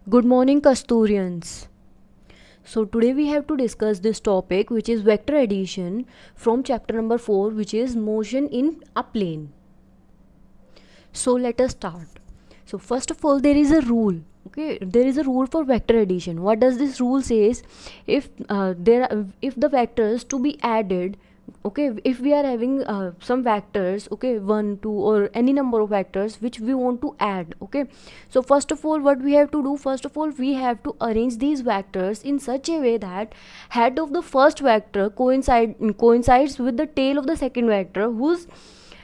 Good morning, Kasturians. So, today we have to discuss this topic, which is vector addition from chapter number 4, which is motion in a plane. So, let us start. So, first of all, there is a rule. Okay, there is a rule for vector addition. What does this rule says? If the vectors to be added, okay, if we are having some vectors, okay, 1 2 or any number of vectors which we want to add, okay, so first of all what we have to do, first of all we have to arrange these vectors in such a way that head of the first vector coincides with the tail of the second vector, whose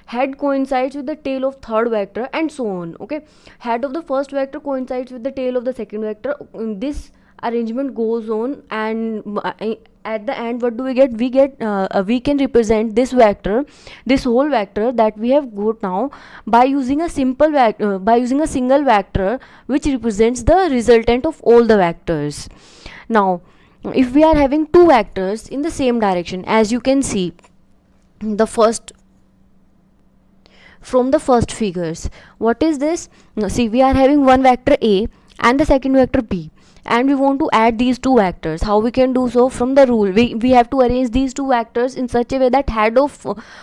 head coincides with the tail of third vector, and so on. Okay, head of the first vector coincides with the tail of the second vector. This arrangement goes on, and at the end what do we get? We can represent this vector, this whole vector that we have got now, by using a single vector which represents the resultant of all the vectors. Now if we are having two vectors in the same direction, as you can see the first from the first figures, what is this? Now, see, we are having one vector a and the second vector b, and we want to add these two vectors. How we can do so? From the rule, we have to arrange these two vectors in such a way that head of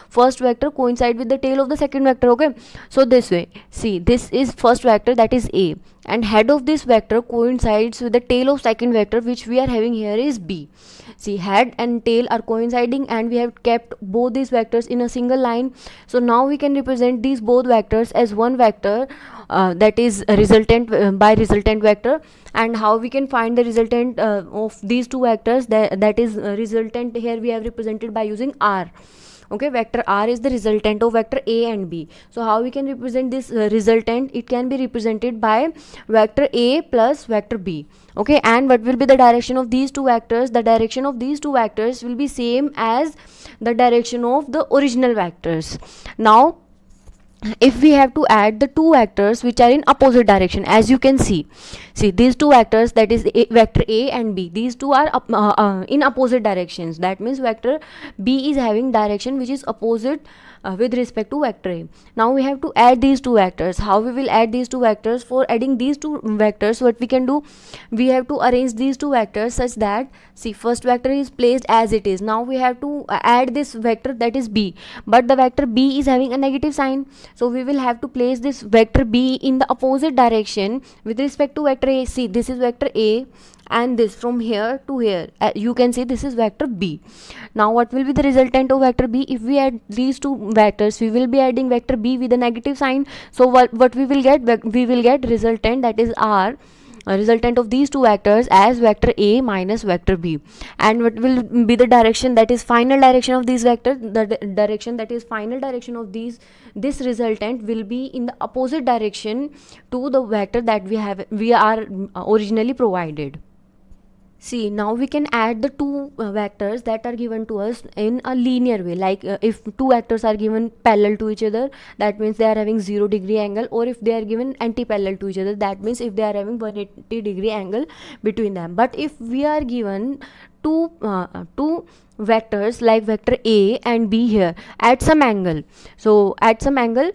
first vector coincide with the tail of the second vector. Okay, so this way, see, this is first vector, that is a, and head of this vector coincides with the tail of second vector, which we are having here is b. See, head and tail are coinciding, and we have kept both these vectors in a single line. So now we can represent these both vectors as one vector, that is resultant by resultant vector. And how we can find the resultant of these two vectors? That is resultant here we have represented by using r. Okay, vector r is the resultant of vector a and b. So how we can represent this resultant? It can be represented by vector a plus vector b. Okay, and what will be the direction of these two vectors? The direction of these two vectors will be same as the direction of the original vectors. Now if we have to add the two vectors which are in opposite direction, as you can see these two vectors, that is vector a and b, these two are in opposite directions. That means vector b is having direction which is opposite with respect to vector a. Now we have to add these two vectors. How we will add these two vectors? For adding these two vectors, what we can do, we have to arrange these two vectors such that, see, first vector is placed as it is. Now we have to add this vector, that is b, but the vector b is having a negative sign, so we will have to place this vector b in the opposite direction with respect to vector a. See, this is vector a, and this from here to here, you can see this is vector b. Now what will be the resultant of vector b? If we add these two vectors, we will be adding vector b with a negative sign. So what we will get? We will get resultant, that is r, resultant of these two vectors as vector a minus vector b. And what will be the direction? That is final direction of these vectors. The direction, that is final direction of this resultant, will be in the opposite direction to the vector that we are originally provided. See, now we can add the two vectors that are given to us in a linear way. Like if two vectors are given parallel to each other, that means they are having 0 degree angle, or if they are given anti-parallel to each other, that means if they are having 180 degree angle between them. But if we are given two vectors like vector a and b here at some angle, so at some angle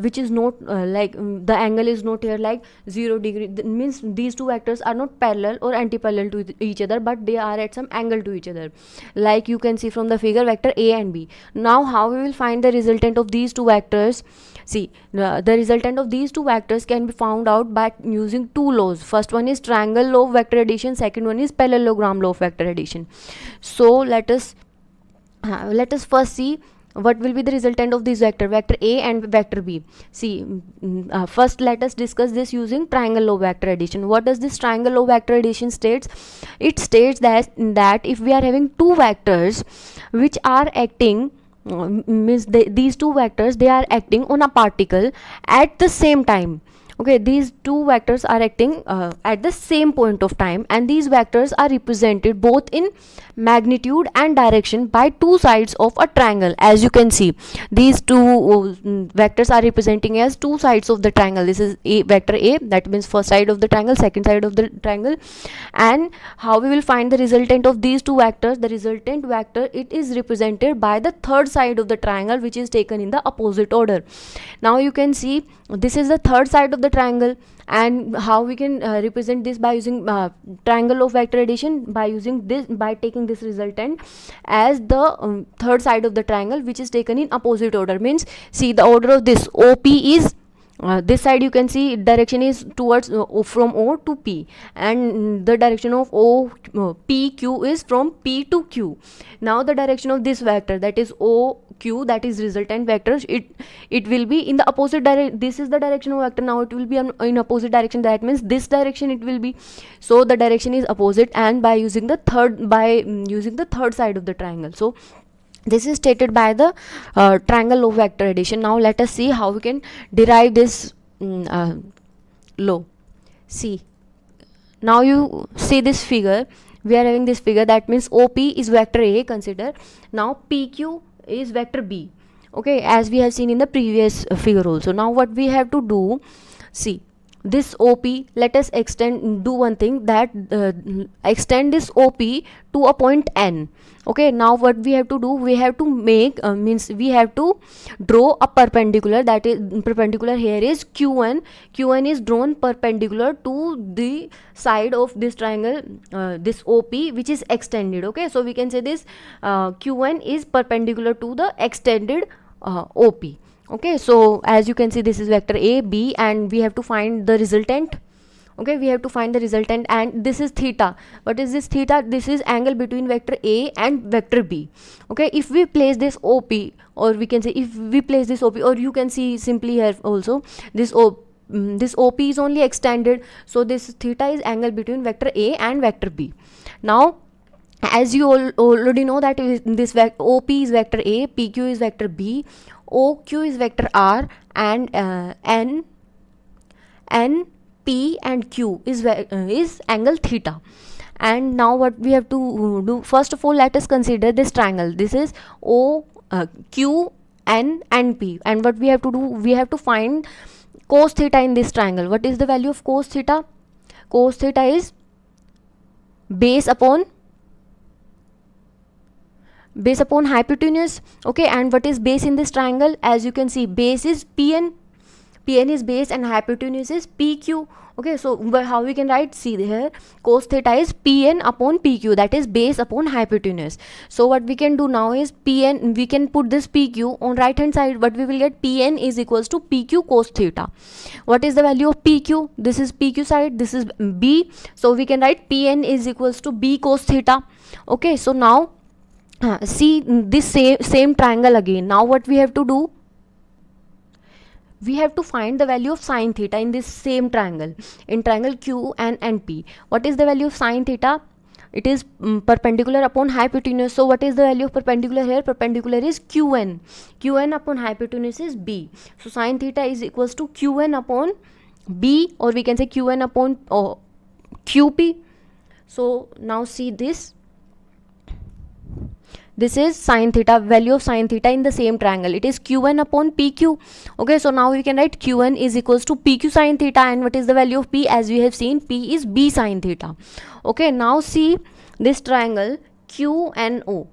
which is not the angle is not here like 0 degree, means these two vectors are not parallel or anti-parallel to each other, but they are at some angle to each other, like you can see from the figure, vector a and b. Now how we will find the resultant of these two vectors? See, the resultant of these two vectors can be found out by using two laws. First one is triangle law of vector addition, second one is parallelogram law of vector addition. So let us first see what will be the resultant of this vector a and vector b. See, first let us discuss this using triangle law vector addition. What does this triangle law vector addition states? It states that if we are having two vectors which are acting, means these two vectors, they are acting on a particle at the same time. Okay, these two vectors are acting at the same point of time, and these vectors are represented both in magnitude and direction by two sides of a triangle. As you can see, these two vectors are representing as two sides of the triangle. This is vector a, that means first side of the triangle, second side of the triangle. And how we will find the resultant of these two vectors? The resultant vector, it is represented by the third side of the triangle, which is taken in the opposite order. Now you can see this is the third side of the triangle. And how we can represent this by using triangle of vector addition, by using this, by taking this resultant as the third side of the triangle, which is taken in opposite order. Means see, the order of this OP is this side, you can see direction is towards from O to P, and the direction of PQ is from P to Q. Now the direction of this vector, that is OQ, that is resultant vector, it will be in the opposite direction. This is the direction of vector, now it will be in opposite direction, that means this direction it will be. So the direction is opposite, and by using the third side of the triangle. So this is stated by the triangle of vector addition. Now let us see how we can derive this law. See, now you see this figure, we are having this figure, that means OP is vector A, consider. Now PQ is vector B, okay, as we have seen in the previous figure also. Now what we have to do, see, this OP, let us do one thing, that extend this OP to a point N. Okay, now what we have to do, we have to make we have to draw a perpendicular, that is perpendicular here is Q1. Q1 is drawn perpendicular to the side of this triangle, this OP, which is extended. Okay, so we can say this Q1 is perpendicular to the extended OP. Okay, so as you can see, this is vector A, B, and we have to find the resultant. Okay, we have to find the resultant, and this is theta. What is this theta? This is angle between vector A and vector B. Okay, if we place this OP, or we can say if we place this OP, or you can see simply here also, this OP is only extended, so this theta is angle between vector A and vector B. Now as you already know that this OP is vector A, PQ is vector B, OQ is vector R, and N, P and Q is angle theta. And now what we have to do, first of all, let us consider this triangle. This is Q, N and P, and what we have to do, we have to find cos theta in this triangle. What is the value of cos theta? Cos theta is base upon hypotenuse. Okay, and what is base in this triangle? As you can see, base is Pn is base and hypotenuse is PQ. Okay, so how we can write, see here, cos theta is Pn upon PQ, that is base upon hypotenuse. So what we can do now is Pn, we can put this PQ on right hand side, but we will get Pn is equals to PQ cos theta. What is the value of PQ? This is PQ side, this is B, so we can write Pn is equals to B cos theta. Okay, so now see this same triangle again. Now what we have to do, we have to find the value of sine theta in this same triangle, in triangle Q and NP. What is the value of sine theta? It is perpendicular upon hypotenuse. So what is the value of perpendicular here? Perpendicular is Qn. Qn upon hypotenuse is B. So sine theta is equals to Qn upon B, or we can say Qn upon QP. So now see this. This is sine theta, value of sine theta in the same triangle. It is Q1 upon PQ. Okay, so now we can write Q1 is equals to PQ sine theta, and what is the value of P? As we have seen, P is B sine theta. Okay, now see this triangle Q and O.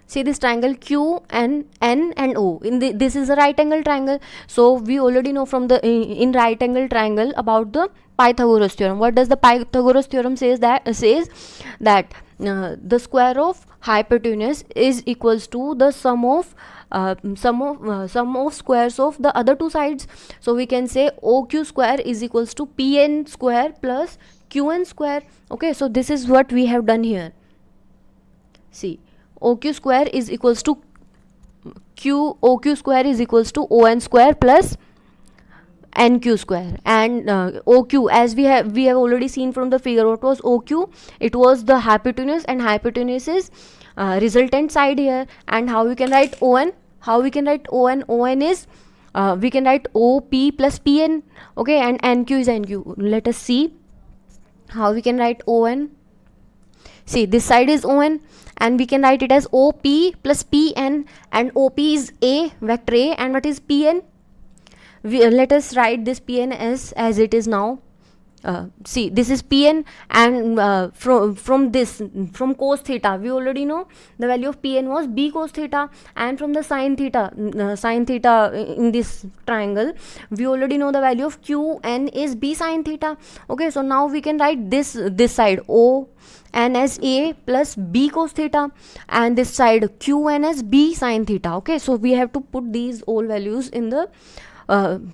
See this triangle Q and N and O. This is a right angle triangle. So we already know from the in right angle triangle about the Pythagoras theorem. What does the Pythagoras theorem says? That the square of hypotenuse is equals to the sum of squares of the other two sides. So we can say OQ square is equals to PN square plus QN square. Okay, so this is what we have done here. See, OQ square is equals to OQ square is equals to ON square plus NQ square, and OQ, as we have already seen from the figure, what was OQ? It was the hypotenuse, and hypotenuse is resultant side here. And how we can write ON? How we can write ON? ON is we can write OP plus PN. Okay, and NQ is NQ. Let us see how we can write ON. See, this side is ON, and we can write it as OP plus PN, and OP is A, vector A, and what is PN? Let us write this PN as it is now. see, this is Pn, and from cos theta we already know the value of Pn was b cos theta, and from the sin theta in this triangle we already know the value of Qn is b sin theta. Okay, so now we can write this side O n as a plus b cos theta, and this side Qn as b sin theta. Okay, so we have to put these all values in the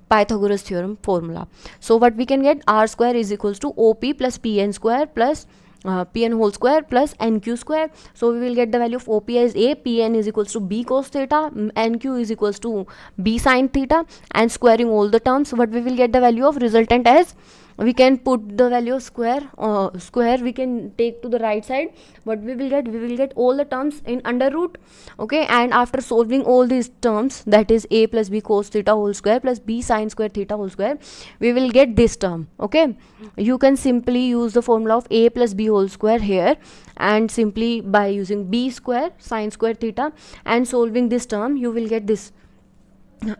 Pythagoras theorem formula. So what we can get, r square is equals to op plus pn square plus pn whole square plus nq square. So we will get the value of op as a, pn is equals to b cos theta, nq is equals to b sin theta, and squaring all the terms, what we will get the value of resultant as, we can put the value of square we can take to the right side. What we will get all the terms in under root. Okay, and after solving all these terms, that is a plus b cos theta whole square plus b sin square theta whole square, we will get this term. Okay, you can simply use the formula of a plus b whole square here, and simply by using b square sin square theta and solving this term, you will get this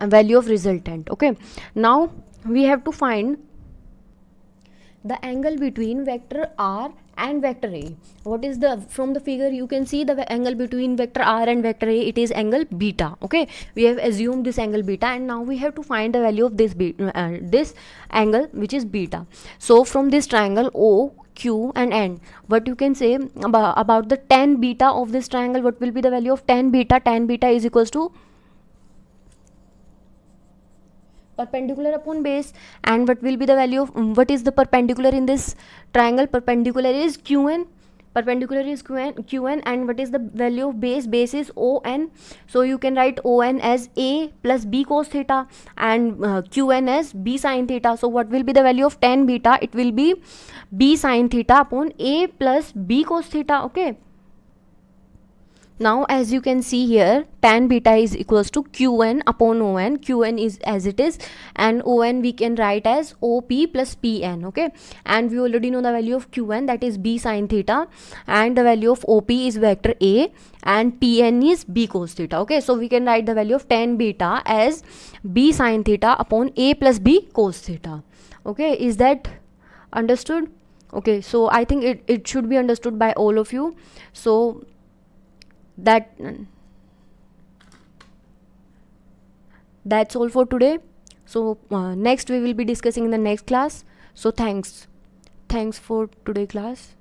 value of resultant. Okay, now we have to find the angle between vector r and vector a. What is the, from the figure you can see the angle between vector r and vector a, it is angle beta. Okay, we have assumed this angle beta, and now we have to find the value of this this angle which is beta. So from this triangle O, Q and N, what you can say about the tan beta of this triangle, what will be the value of tan beta? Tan beta is equals to perpendicular upon base, and what will be the value of, what is the perpendicular in this triangle? Perpendicular is qn, and what is the value of base? Base is on. So you can write on as a plus b cos theta, and qn as b sin theta. So what will be the value of tan beta? It will be b sin theta upon a plus b cos theta. Okay, now as you can see here, tan beta is equals to qn upon on. Qn is as it is, and on we can write as op plus pn. Okay, and we already know the value of qn, that is b sin theta, and the value of op is vector a, and pn is b cos theta. Okay, so we can write the value of tan beta as b sin theta upon a plus b cos theta. Okay, is that understood? Okay, so I think it should be understood by all of you. So that's all for today. So next we will be discussing in the next class. So thanks for today class.